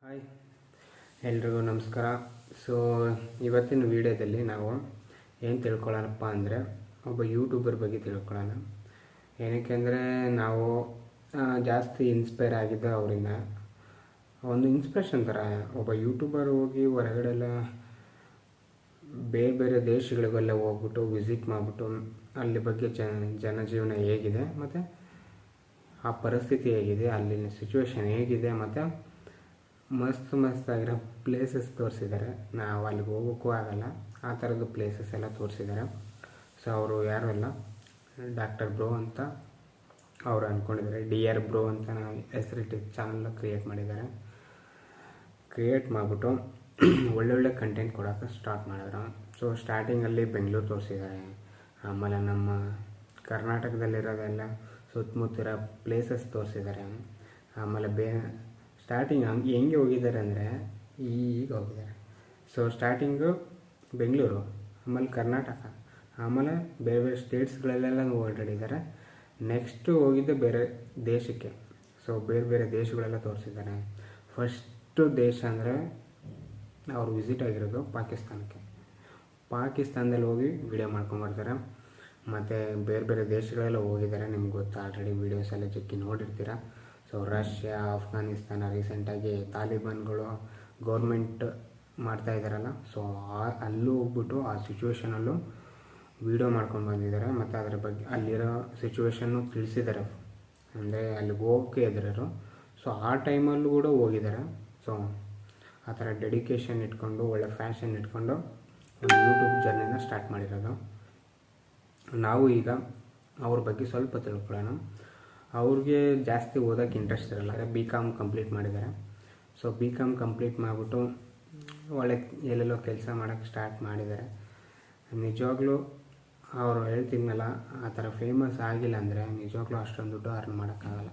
Hi, ಎಲ್ರಿಗೂ ನಮಸ್ಕಾರ. So ಇವತ್ತಿನ ವಿಡಿಯೋದಲ್ಲಿ ನಾವು ಏನು ತಿಳ್ಕೊಳ್ಳೋಣಪ್ಪ ಅಂದರೆ ಒಬ್ಬ ಯೂಟ್ಯೂಬರ್ ಬಗ್ಗೆ ತಿಳ್ಕೊಳ್ಳೋಣ. ಏನಕ್ಕೆ ಅಂದರೆ ನಾವು ಜಾಸ್ತಿ ಇನ್ಸ್ಪೈರ್ ಆಗಿದ್ದು ಅವರಿಂದ. ಒಂದು ಇನ್ಸ್ಪಿರೇಷನ್ ಥರ ಒಬ್ಬ ಯೂಟ್ಯೂಬರ್ ಹೋಗಿ ಹೊರಗಡೆ ಎಲ್ಲ ಬೇರೆ ಬೇರೆ ದೇಶಗಳಿಗೆಲ್ಲ ಹೋಗ್ಬಿಟ್ಟು ವಿಸಿಟ್ ಮಾಡಿಬಿಟ್ಟು ಅಲ್ಲಿ ಬಗ್ಗೆ ಜನಜೀವನ ಹೇಗಿದೆ ಮತ್ತು ಆ ಪರಿಸ್ಥಿತಿ ಹೇಗಿದೆ, ಅಲ್ಲಿನ ಸಿಚುವೇಶನ್ ಹೇಗಿದೆ ಮತ್ತು ಮಸ್ತಾಗಿರೋ ಪ್ಲೇಸಸ್ ತೋರಿಸಿದ್ದಾರೆ. ನಾವು ಅಲ್ಲಿಗೆ ಹೋಗೋಕ್ಕೂ ಆಗಲ್ಲ, ಆ ಥರದ್ದು ಪ್ಲೇಸಸ್ ಎಲ್ಲ ತೋರಿಸಿದ್ದಾರೆ. ಸೊ ಅವರು ಯಾರೂ ಅಲ್ಲ, ಡಾಕ್ಟರ್ ಬ್ರೋ ಅಂತ ಅವರು ಅಂದ್ಕೊಂಡಿದ್ದಾರೆ. DR ಬ್ರೋ ಅಂತ ನಾವು ಹೆಸರಿಟ್ಟು ಚಾನಲ್ ಕ್ರಿಯೇಟ್ ಮಾಡಿದ್ದಾರೆ. ಕ್ರಿಯೇಟ್ ಮಾಡಿಬಿಟ್ಟು ಒಳ್ಳೊಳ್ಳೆ ಕಂಟೆಂಟ್ ಕೊಡೋಕ್ಕೆ ಸ್ಟಾರ್ಟ್ ಮಾಡಿದ್ರು. ಸೊ ಸ್ಟಾರ್ಟಿಂಗಲ್ಲಿ ಬೆಂಗಳೂರು ತೋರಿಸಿದ್ದಾರೆ, ಆಮೇಲೆ ನಮ್ಮ ಕರ್ನಾಟಕದಲ್ಲಿರೋದೆಲ್ಲ ಸುತ್ತಮುತ್ತಿರೋ ಪ್ಲೇಸಸ್ ತೋರಿಸಿದ್ದಾರೆ. ಆಮೇಲೆ ಸ್ಟಾರ್ಟಿಂಗ್ ಹೆಂಗೆ ಹೋಗಿದ್ದಾರೆ ಅಂದರೆ ಈಗ ಹೋಗಿದ್ದಾರೆ. ಸೊ ಸ್ಟಾರ್ಟಿಂಗು ಬೆಂಗಳೂರು, ಆಮೇಲೆ ಕರ್ನಾಟಕ, ಆಮೇಲೆ ಬೇರೆ ಬೇರೆ ಸ್ಟೇಟ್ಸ್ಗಳಲ್ಲೆಲ್ಲ ಓಡಾಡಿದ್ದಾರೆ. ನೆಕ್ಸ್ಟು ಹೋಗಿದ್ದೆ ಬೇರೆ ದೇಶಕ್ಕೆ. ಸೊ ಬೇರೆ ಬೇರೆ ದೇಶಗಳೆಲ್ಲ ತೋರಿಸಿದ್ದಾರೆ. ಫಸ್ಟು ದೇಶ ಅಂದರೆ ಅವರು ವಿಸಿಟ್ ಆಗಿರೋದು ಪಾಕಿಸ್ತಾನಕ್ಕೆ. ಪಾಕಿಸ್ತಾನದಲ್ಲಿ ಹೋಗಿ ವಿಡಿಯೋ ಮಾಡ್ಕೊಂಬರ್ತಾರೆ. ಮತ್ತು ಬೇರೆ ಬೇರೆ ದೇಶಗಳೆಲ್ಲ ಹೋಗಿದ್ದಾರೆ. ನಿಮ್ಗೆ ಗೊತ್ತು, ಆಲ್ರೆಡಿ ವೀಡಿಯೋಸ್ ಎಲ್ಲ ಜಗ್ಗಿ ನೋಡಿರ್ತೀರ. ಸೊ ರಷ್ಯಾ, ಅಫ್ಘಾನಿಸ್ತಾನ, ರೀಸೆಂಟಾಗಿ ತಾಲಿಬಾನ್ಗಳು ಗೌರ್ಮೆಂಟ್ ಮಾಡ್ತಾಯಿದ್ದಾರಲ್ಲ, ಸೊ ಅಲ್ಲೂ ಹೋಗ್ಬಿಟ್ಟು ಆ ಸಿಚುವೇಷನಲ್ಲೂ ವೀಡಿಯೋ ಮಾಡ್ಕೊಂಡು ಬಂದಿದ್ದಾರೆ. ಮತ್ತು ಅದರ ಬಗ್ಗೆ ಅಲ್ಲಿರೋ ಸಿಚುವೇಶನ್ನು ತಿಳಿಸಿದ್ದಾರೆ. ಅಂದರೆ ಅಲ್ಲಿಗೆ ಹೋಗೋಕ್ಕೆ ಎದುರರು. ಸೊ ಆ ಟೈಮಲ್ಲೂ ಕೂಡ ಹೋಗಿದ್ದಾರೆ. ಸೊ ಆ ಥರ ಡೆಡಿಕೇಶನ್ ಇಟ್ಕೊಂಡು, ಒಳ್ಳೆ ಫ್ಯಾಷನ್ ಇಟ್ಕೊಂಡು ಒಂದು ಯೂಟ್ಯೂಬ್ ಜರ್ನಿನ ಸ್ಟಾರ್ಟ್ ಮಾಡಿರೋದು. ನಾವು ಈಗ ಅವ್ರ ಬಗ್ಗೆ ಸ್ವಲ್ಪ ತಿಳ್ಕೊಳ್ಳೋಣ. ಅವ್ರಿಗೆ ಜಾಸ್ತಿ ಓದೋಕ್ಕೆ ಇಂಟ್ರೆಸ್ಟ್ ಇರಲ್ಲ. BCom ಕಂಪ್ಲೀಟ್ ಮಾಡಿದ್ದಾರೆ. ಸೊ BCom ಕಂಪ್ಲೀಟ್ ಮಾಡಿಬಿಟ್ಟು ಒಳ್ಳೆ ಎಲ್ಲೆಲ್ಲೋ ಕೆಲಸ ಮಾಡೋಕ್ಕೆ ಸ್ಟಾರ್ಟ್ ಮಾಡಿದ್ದಾರೆ. ನಿಜವಾಗ್ಲೂ ಅವರು ಹೇಳ್ತಿದ್ನಲ್ಲ, ಆ ಥರ ಫೇಮಸ್ ಆಗಿಲ್ಲ ಅಂದರೆ ನಿಜವಾಗ್ಲೂ ಅಷ್ಟೊಂದು ದುಡ್ಡು ಅರ್ನ್ ಮಾಡೋಕ್ಕಾಗಲ್ಲ.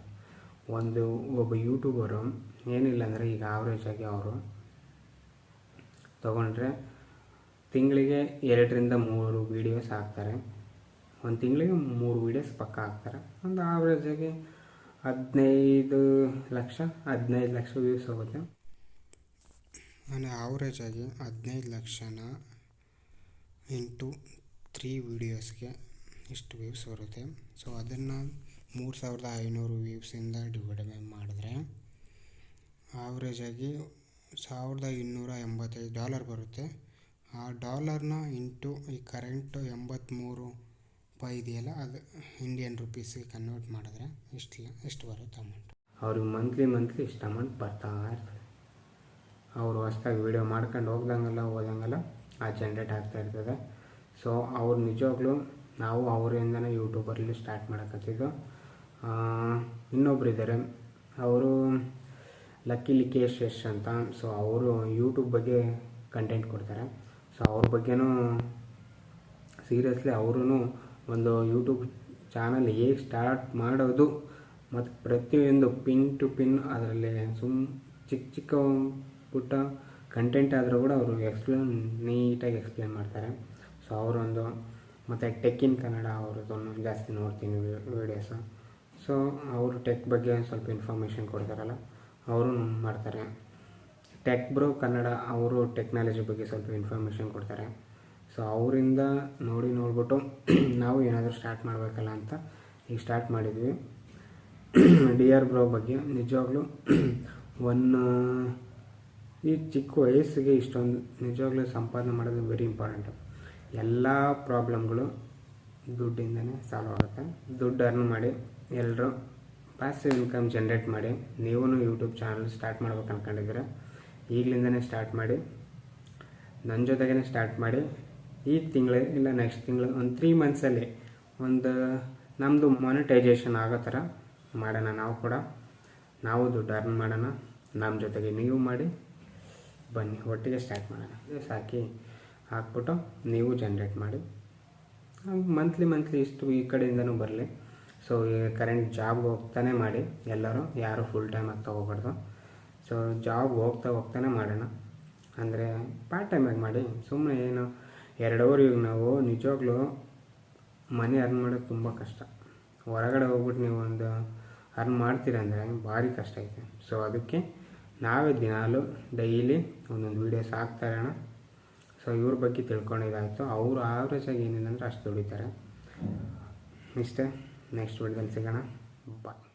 ಒಬ್ಬ ಯೂಟ್ಯೂಬರು ಏನಿಲ್ಲ ಅಂದರೆ ಈಗ ಆವ್ರೇಜಾಗಿ ಅವರು ತೊಗೊಂಡ್ರೆ ತಿಂಗಳಿಗೆ 2 ರಿಂದ 3 ವೀಡಿಯೋಸ್ ಹಾಕ್ತಾರೆ. ಒಂದು ತಿಂಗಳಿಗೆ 3 ವೀಡಿಯೋಸ್ ಪಕ್ಕ ಹಾಕ್ತಾರೆ. ಒಂದು ಆವ್ರೇಜಾಗಿ 15 ಲಕ್ಷ ವ್ಯೂಸ್ ಹೋಗುತ್ತೆ. ಆವ್ರೇಜಾಗಿ 15 ಲಕ್ಷನ ಇಂಟು 3 ವೀಡಿಯೋಸ್ಗೆ ಇಷ್ಟು ವ್ಯೂಸ್ ಬರುತ್ತೆ. ಸೊ ಅದನ್ನು 3500 ವ್ಯೂಸಿಂದ ಡಿವೈಡ್ ಮಾಡಿದ್ರೆ ಆವ್ರೇಜಾಗಿ $1285 ಬರುತ್ತೆ. ಆ ಡಾಲರ್ನ ಇಂಟು ಈ ಕರೆಂಟು 83 ರೂಪಾಯಿ ಇದೆಯಲ್ಲ, ಅದು ಇಂಡಿಯನ್ ರುಪೀಸಿಗೆ ಕನ್ವರ್ಟ್ ಮಾಡಿದ್ರೆ ಎಷ್ಟು ಬರುತ್ತೆ ಅಮೌಂಟ್. ಅವ್ರಿಗೆ ಮಂತ್ಲಿ ಇಷ್ಟು ಅಮೌಂಟ್ ಬರ್ತಾ ಇರ್ತದೆ. ಅವರು ಹೊಸ್ದಾಗಿ ವೀಡಿಯೋ ಮಾಡ್ಕೊಂಡು ಹೋದಂಗೆಲ್ಲ ಆ ಜನ್ರೇಟ್ ಆಗ್ತಾ ಇರ್ತದೆ. ಸೊ ಅವ್ರು ನಿಜವಾಗ್ಲೂ ನಾವು ಅವರಿಂದನೇ ಯೂಟ್ಯೂಬರಲ್ಲಿ ಸ್ಟಾರ್ಟ್ ಮಾಡೋಕ್ಕತ್ತಿದ್ದು. ಇನ್ನೊಬ್ರು ಇದ್ದಾರೆ, ಅವರು ಲಕ್ಕಿ ಲಿಕೇಶ್ ಯಶ್ ಅಂತ. ಸೊ ಅವರು ಯೂಟ್ಯೂಬ್ ಬಗ್ಗೆ ಕಂಟೆಂಟ್ ಕೊಡ್ತಾರೆ. ಸೊ ಅವ್ರ ಬಗ್ಗೆನೂ ಸೀರಿಯಸ್ಲಿ ಅವರು ಒಂದು ಯೂಟ್ಯೂಬ್ ಚಾನಲ್ ಹೇಗೆ ಸ್ಟಾರ್ಟ್ ಮಾಡೋದು ಮತ್ತು ಪ್ರತಿಯೊಂದು ಪಿನ್ ಟು ಪಿನ್ ಅದರಲ್ಲಿ ಚಿಕ್ಕ ಪುಟ್ಟ ಕಂಟೆಂಟ್ ಆದರೂ ಕೂಡ ಅವರು ನೀಟಾಗಿ ಎಕ್ಸ್ಪ್ಲೇನ್ ಮಾಡ್ತಾರೆ. ಸೊ ಅವರೊಂದು ಮತ್ತು ಟೆಕ್ ಇನ್ ಕನ್ನಡ ಅವ್ರದ್ದೊಂದು ಜಾಸ್ತಿ ನೋಡ್ತೀನಿ ವೀಡಿಯೋಸು. ಸೊ ಅವರು ಟೆಕ್ ಬಗ್ಗೆ ಸ್ವಲ್ಪ ಇನ್ಫಾರ್ಮೇಷನ್ ಕೊಡ್ತಾರಲ್ಲ, ಅವರು ಮಾಡ್ತಾರೆ. ಟೆಕ್ ಬ್ರೋ ಕನ್ನಡ, ಅವರು ಟೆಕ್ನಾಲಜಿ ಬಗ್ಗೆ ಸ್ವಲ್ಪ ಇನ್ಫಾರ್ಮೇಷನ್ ಕೊಡ್ತಾರೆ. ಸೊ ಅವರಿಂದ ನೋಡ್ಬಿಟ್ಟು ನಾವು ಏನಾದರೂ ಸ್ಟಾರ್ಟ್ ಮಾಡಬೇಕಲ್ಲ ಅಂತ ಈಗ ಸ್ಟಾರ್ಟ್ ಮಾಡಿದ್ವಿ. DR ಬ್ರೋ ಬಗ್ಗೆ ನಿಜವಾಗ್ಲೂ ಈ ಚಿಕ್ಕ ವಯಸ್ಸಿಗೆ ಇಷ್ಟೊಂದು ನಿಜವಾಗ್ಲೂ ಸಂಪಾದನೆ ಮಾಡೋದು ವೆರಿ ಇಂಪಾರ್ಟೆಂಟು. ಎಲ್ಲ ಪ್ರಾಬ್ಲಮ್ಗಳು ದುಡ್ಡಿಂದನೇ ಸಾಲ್ವ್ ಆಗುತ್ತೆ. ದುಡ್ಡು ಅರ್ನ್ ಮಾಡಿ ಎಲ್ಲರೂ ಪ್ಯಾಸಿವ್ ಇನ್ಕಮ್ ಜನ್ರೇಟ್ ಮಾಡಿ. ನೀವು ಯೂಟ್ಯೂಬ್ ಚಾನಲ್ ಸ್ಟಾರ್ಟ್ ಮಾಡ್ಬೇಕು ಅಂದ್ಕೊಂಡಿದ್ರೆ ಈಗಲಿಂದನೇ ಸ್ಟಾರ್ಟ್ ಮಾಡಿ. ನನ್ನ ಜೊತೆಗೇ ಸ್ಟಾರ್ಟ್ ಮಾಡಿ. ಈ ತಿಂಗಳು ಇಲ್ಲ ನೆಕ್ಸ್ಟ್ ತಿಂಗಳು ಒಂದು 3 ಮಂತ್ಸಲ್ಲಿ ನಮ್ಮದು ಮಾನಿಟೈಸೇಷನ್ ಆಗೋ ಥರ ಮಾಡೋಣ. ನಾವು ದುಡ್ಡು ಅರ್ನ್ ಮಾಡೋಣ. ನಮ್ಮ ಜೊತೆಗೆ ನೀವು ಮಾಡಿ, ಬನ್ನಿ ಒಟ್ಟಿಗೆ ಸ್ಟಾರ್ಟ್ ಮಾಡೋಣ. ಹಾಕ್ಬಿಟ್ಟು ನೀವು ಜನ್ರೇಟ್ ಮಾಡಿ. ಮಂತ್ಲಿ ಇಷ್ಟು ಈ ಕಡೆಯಿಂದನೂ ಬರಲಿ. ಸೊ ಕರೆಂಟ್ ಜಾಬ್ಗೆ ಹೋಗ್ತಾನೆ ಮಾಡಿ. ಎಲ್ಲರೂ ಯಾರು ಫುಲ್ ಟೈಮ್ ಆಗಿ ತೊಗೋಬಾರ್ದು. ಸೊ ಜಾಬ್ ಹೋಗ್ತಾನೆ ಮಾಡೋಣ. ಅಂದರೆ ಪಾರ್ಟ್ ಟೈಮಾಗಿ ಮಾಡಿ. ಸುಮ್ಮನೆ ಏನು 2 ಅವರ್ ಈಗ ನಾವು ನಿಜವಾಗ್ಲೂ ಮನಿ ಅರ್ನ್ ಮಾಡೋದು ತುಂಬ ಕಷ್ಟ. ಹೊರಗಡೆ ಹೋಗ್ಬಿಟ್ಟು ನೀವು ಒಂದು ಅರ್ನ್ ಮಾಡ್ತೀರಂದರೆ ಭಾರಿ ಕಷ್ಟ ಐತೆ. ಸೊ ಅದಕ್ಕೆ ನಾವೇ ದಿನಾಲು ಡೈಲಿ ಒಂದೊಂದು ವೀಡಿಯೋಸ್ ಹಾಕ್ತಾರಣ. ಸೊ ಇವ್ರ ಬಗ್ಗೆ ತಿಳ್ಕೊಂಡಿದ್ದಾಯಿತು. ಅವರು ಆವ್ರೇಜಾಗಿ ಏನಿಲ್ಲ ಅಂದರೆ ಅಷ್ಟು ದುಡಿತಾರೆ. ಇಷ್ಟೇ, ನೆಕ್ಸ್ಟ್ ವೀಡಿಯೋದಲ್ಲಿ ಸಿಗೋಣ. ಬಾಯ್.